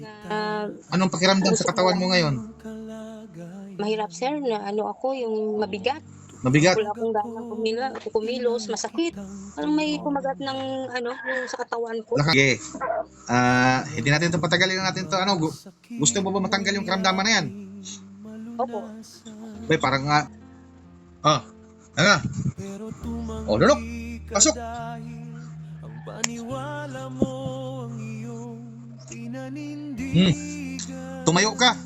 na Anong pakiramdam sa gusto ko katawan mo ngayon? mahirap sir na ako yung mabigat. Mabigat? Wala akong ganang kumilos, masakit. Parang may kumagat ng yung sa katawan ko. Sige. Hindi natin ito patagalin natin ito. Gusto mo ba matanggal yung karamdaman na yan? Opo. Bay, parang ah, ano? Oh, lunok. Pasok. Hmm. Tumayo ka.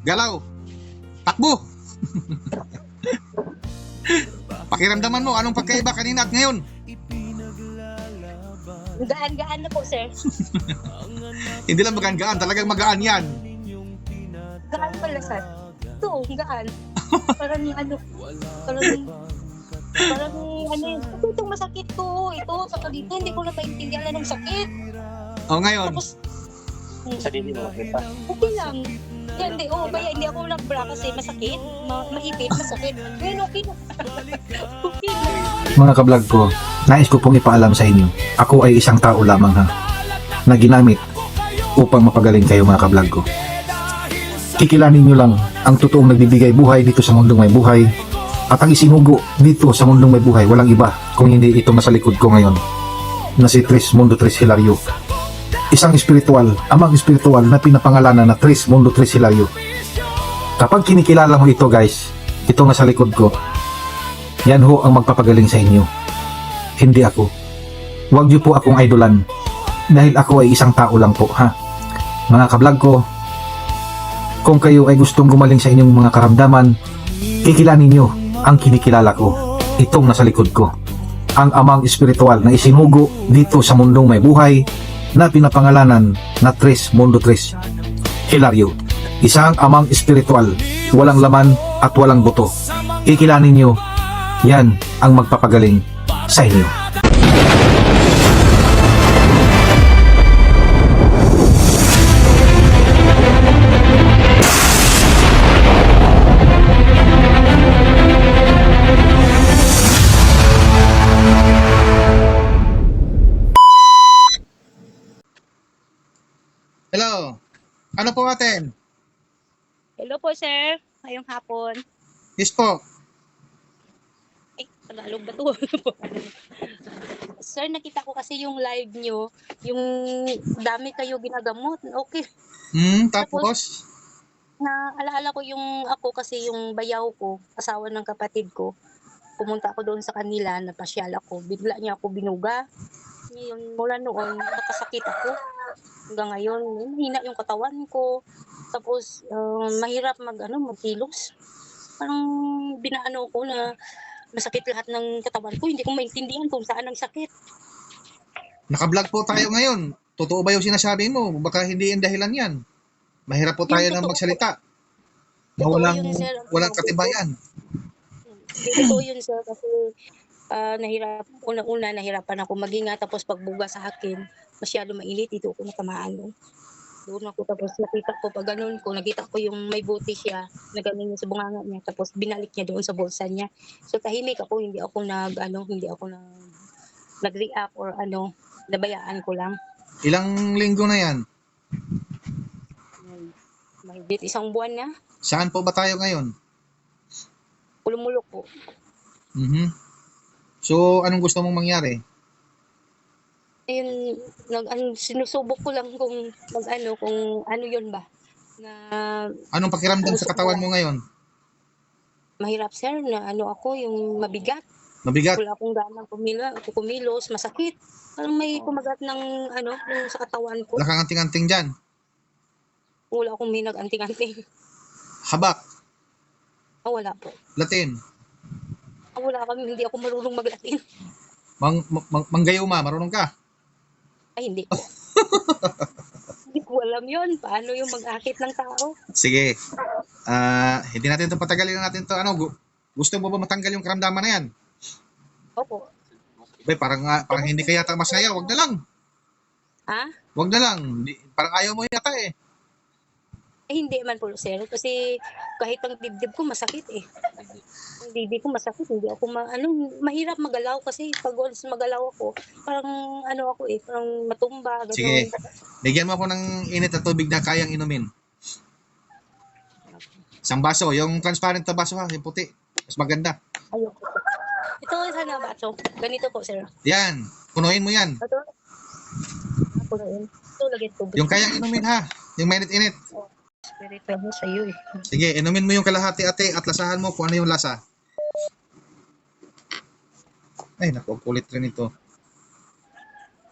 Galaw. Takbo. Pakiramdaman mo, anong pagkaiba kanina at ngayon? Gaan-gaan na po, sir. Hindi lang magaan-gaan, talagang magaan yan. Gaan pala, sir. Ito, gaan. Parang ito itong masakit ko. Ito, saka dito, hindi ko na maintindihan ng sakit. Oh, ngayon. Tapos, Sarili mo kita. okay lang. Yan, hindi ako nag-bra kasi masakit. Maipit, masakit. Ngayon, okay na. Okay na. Mga kablog ko, nais ko pong ipaalam sa inyo, ako ay isang tao lamang ha, na ginamit upang mapagaling kayo mga kablog ko. Kikilanin nyo lang ang totoong nagbibigay buhay dito sa mundong may buhay, at ang isinugo dito sa mundong may buhay, walang iba kung hindi ito nasa likod ko ngayon, na si Tres Mundo Tres Hilario. Isang espiritual, amang espiritual na pinapangalanan na Tres Mundo Tres Hilario. Kapag kinikilala mo ito guys, ito nasa likod ko, yan ho ang magpapagaling sa inyo. Hindi ako. Huwag niyo po akong idolan. Dahil ako ay isang tao lang po, ha? Mga kablog ko, kung kayo ay gustong gumaling sa inyong mga karamdaman, kikilanin niyo ang kinikilala ko. Itong nasa likod ko. Ang amang espiritual na isinugo dito sa mundong may buhay na pinapangalanan na Tres Mundo Tres Hilario. Isang amang espiritual, walang laman at walang buto. Kikilanin niyo, yan ang magpapagaling sa inyo. Hello. Ano po atin? Hello po, sir. Ngayong hapon. Yes po. Ay, Tagalog ba to? Sir, nakita ko kasi yung live nyo, yung dami kayo ginagamot. Okay. Tapos? Alaala ko yung ako kasi yung bayaw ko, asawa ng kapatid ko. Pumunta ako doon sa kanila, napasyal ako. Bigla niya ako binuga. Ngayon, mula noon, nakasakit ako. Hanggang ngayon, mahina yung katawan ko. Tapos, mahirap magkilos. Parang binaano ko na masakit lahat ng katawan ko. Hindi ko maintindihan kung saan ang sakit. Naka-vlog po tayo ngayon. Totoo ba yung sinasabi mo? Baka hindi yung dahilan yan. Mahirap po tayo Yung na totoo magsalita. Na Totoo walang, yun, sir. walang katibayan. Totoo yun, sir. Kasi unang-una nahirapan ako maghinga. Tapos pagbuga sa akin, masyado mainit. Dito ako natamaan. No? Doon ako, tapos nakita ko pag ganun ko, nakita ko yung may buti siya na ganun yung sa bunganga niya, tapos binalik niya doon sa bulsa niya. So tahimik ako, hindi ako nag-react or nabayaan ko lang. Ilang linggo na yan? Mahigit 1 buwan na, Saan po ba tayo ngayon? pulumulok po. So, anong gusto mong mangyari? Ayun, sinusubok ko lang kung kung ano yun ba, na Anong pakiramdam sa katawan mo ngayon? mahirap sir, na ako yung mabigat. Mabigat? Wala akong ganang kumilos, masakit. Parang may kumagat ng yung sa katawan ko. Wala kang anting-anting dyan? Wala akong may nag-anting-anting. Habak? Wala po. Latin? Wala kami, hindi ako marunong mag-Latin. Manggayuma, marunong ka? Ay, hindi ko. Hindi ko alam yun. Paano yung mag-akit ng tao? Sige. Hindi natin ito patagalin natin ito. Gusto mo ba matanggal yung karamdaman na yan? Opo. Bay, parang hindi ka yata masaya. Wag na lang. Ha? Wag na lang. Parang ayaw mo yata eh. Hindi man po, sir. Kasi kahit ang dibdib ko masakit eh. Ang dibdib ko masakit. Hindi ako mahirap magalaw kasi pag once magalaw ako, parang ako eh, parang matumba, Sige. gano'n. Bigyan mo ako ng init na tubig na kayang inumin. Isang baso, yung transparent na baso ha, yung puti. Mas maganda. Ayoko po. Ito, sana ba? So, ganito po, sir. Yan, punuin mo yan. Ito, ako na yun. Ito, lagyan tubig. Yung kayang inumin ha, yung mainit-init. Spirit mo sa'yo eh. Sige, inumin mo yung kalahati ate at lasahan mo kung ano yung lasa. Ay, naku, kulit rin ito.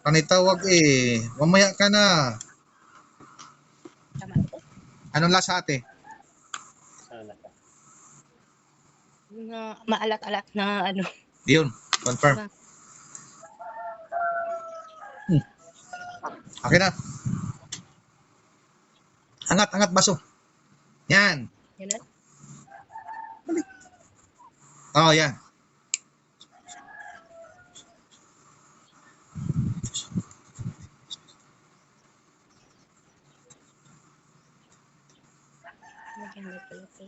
Panay tawag eh. Mamaya ka na. Tama ito. Anong lasa ate? Sana ka. Na maalat-alat na Yun, confirm. Okay na. Angat baso. Yan. Yan na. Oh, yan. Lagyan mo pala ito.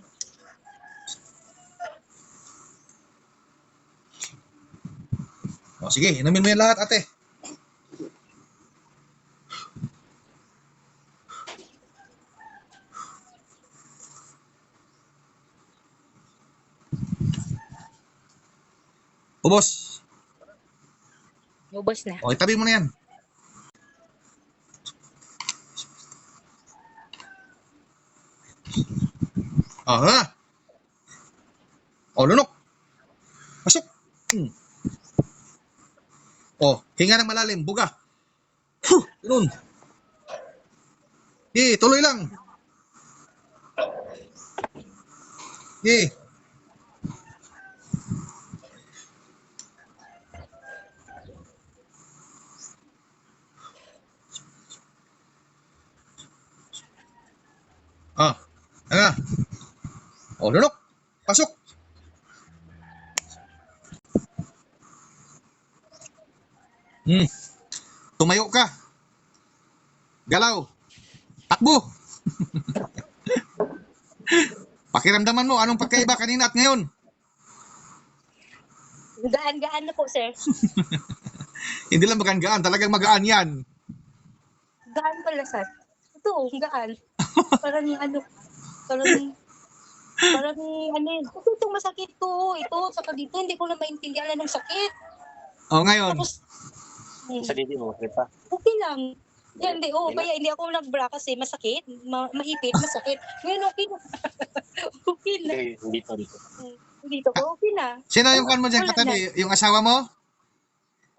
Oh, sige, inumin mo yan lahat ate. Ubos. Ubos na. O, itabi mo na yan. Aha. O, lunok. Pasok. O, hinga ng malalim. Buga. Ganun. Tuloy lang. Ano? O, lunok. Pasok. Tumayo ka. Galaw. Takbo. Pakiramdaman mo, anong pagkaiba kanina at ngayon? Gaan-gaan na po, sir. Hindi lang magaan, talagang magaan yan. Gaan pala, sir. Ito, gaan. Parang parang itong masakit to. Ito, saka dito, hindi ko na maintindihan ng sakit. O, ngayon. Tapos, Sa didi mo, masakit pa. okay lang. Yan, kaya hindi ako nag-bra kasi masakit. Mahipit, masakit. Ngayon, okay na. Okay na. Dito. Dito ko, okay na. Sino yung kan mo dyan Wala katabi? Yung asawa mo?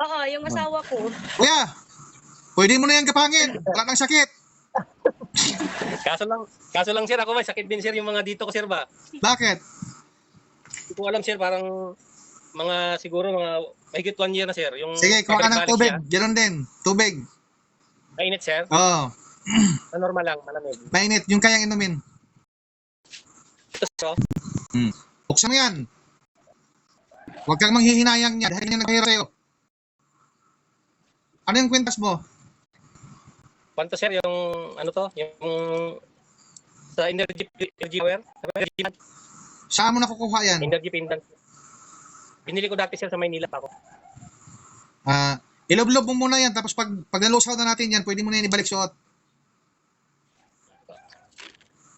Oo, yung asawa ko. Kuya, pwede mo na yan kapangin. Wala nang sakit. Kaso lang sir, ako may sakit din sir yung mga dito ko sir ba? Bakit? Hindi ko alam sir, parang siguro mahigit 1 year na sir. Yung Sige, kuha ka ng pabalik-balik tubig. siya. Ganon din. Tubig. Mainit sir? Oo. Normal lang, malamig. Mainit. Yung kayang inumin. Ito sir, Buksan mo yan. Huwag kang manghihinayang niya dahil yan naghihirap sa'yo. Ano yung kwintas mo? Kwanto sir, yung yung sa energy power, Saan mo nakukuha yan? energy pendant. Binili ko dati sir sa Maynila pa ako. Ilob-lob mo muna yan. Tapos pag nalusaw na natin yan, pwede mo na yan ibalik suot.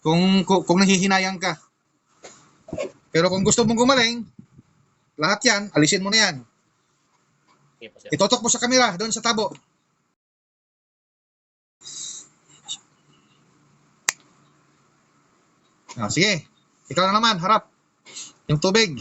Kung nahihinayang ka. Pero kung gusto mong gumaling, lahat yan, alisin mo na yan. Okay po sir. Itotok mo sa kamera, doon sa tabo. Sige. Ikaw na naman, harap. Yung tubig.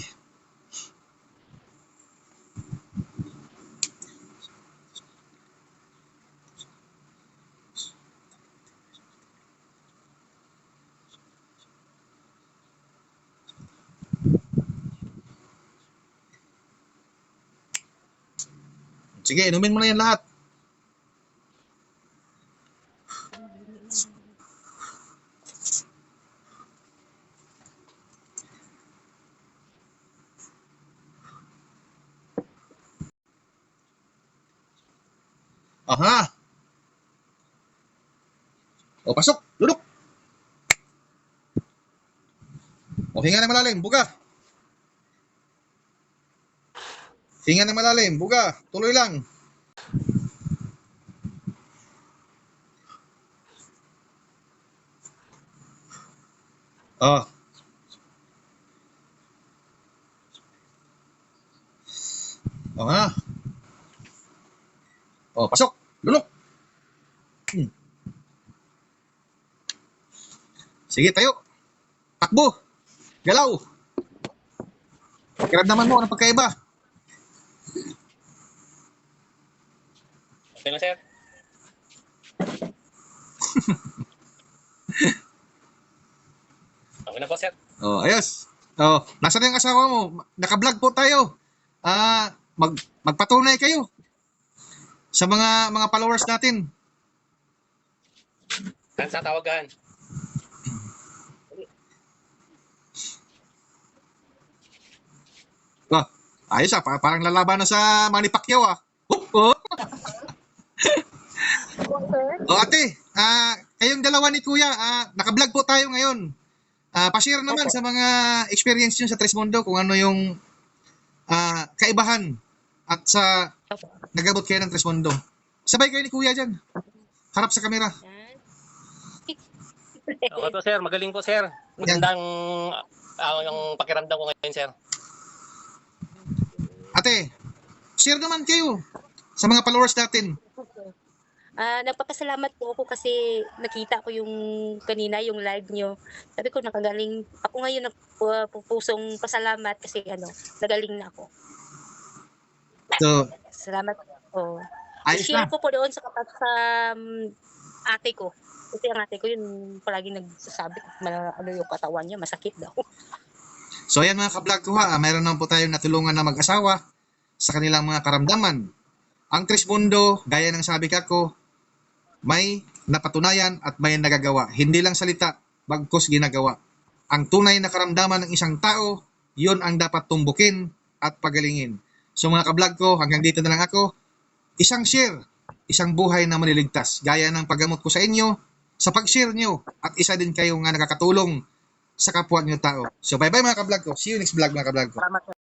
Sige, inumin mo na yan lahat. Aha. O, pasok. Duduk. O, hinga ng malalim, buga. Hinga ng malalim, buga. Tuloy lang. Oh. O, nga. O, pasok. Lulok. Sige, tayo. Takbo. Galaw. Kiramdaman mo ang pagkaiba. Okay na, sir. Okay na po, sir. Oh, ayos. Oh, nasaan yung asawa mo? Naka-vlog po tayo. Magpatunay kayo sa mga followers natin. Saan sa tawagan? Oh, ayos parang lalaban na sa Manny Pacquiao ah. Oh. Oh, ate, kayong dalawa ni Kuya, naka-vlog po tayo ngayon. Pa-share naman sa mga experience nyo sa Trismundo kung ano yung kaibahan at sa nagabot kayo ng Trismundo. Sabay kayo ni Kuya dyan. Harap sa kamera. Okay po, sir. Magaling po, sir. Magandang yung pakiramdam ko ngayon, sir. Ate, share naman kayo sa mga followers natin. Nagpapasalamat po ako kasi nakita ko yung kanina yung live nyo. Sabi ko nakagaling. Ako ngayon nagpupusong pasalamat kasi nagaling na ako. So, Salamat po. ayos I-share na. ko po doon sa ate ko. Kasi ang ate ko yun palagi nagsasabi yung katawan niya masakit daw. So ayan mga ka-vlog ko ha, mayroon naman po tayong natulungan na mag-asawa sa kanilang mga karamdaman. Ang Trismundo, gaya ng sabi ko, may napatunayan at may nagagawa. Hindi lang salita, bagkus ginagawa. Ang tunay na karamdaman ng isang tao, yun ang dapat tumbukin at pagalingin. So mga ka-vlog ko, hanggang dito na lang ako. Isang share, isang buhay na maliligtas. Gaya ng paggamot ko sa inyo, sa pag-share nyo, at isa din kayo nga nakakatulong sa kapwa nyo tao. So bye-bye mga ka-vlog ko. See you next vlog mga ka-vlog ko. Salamat.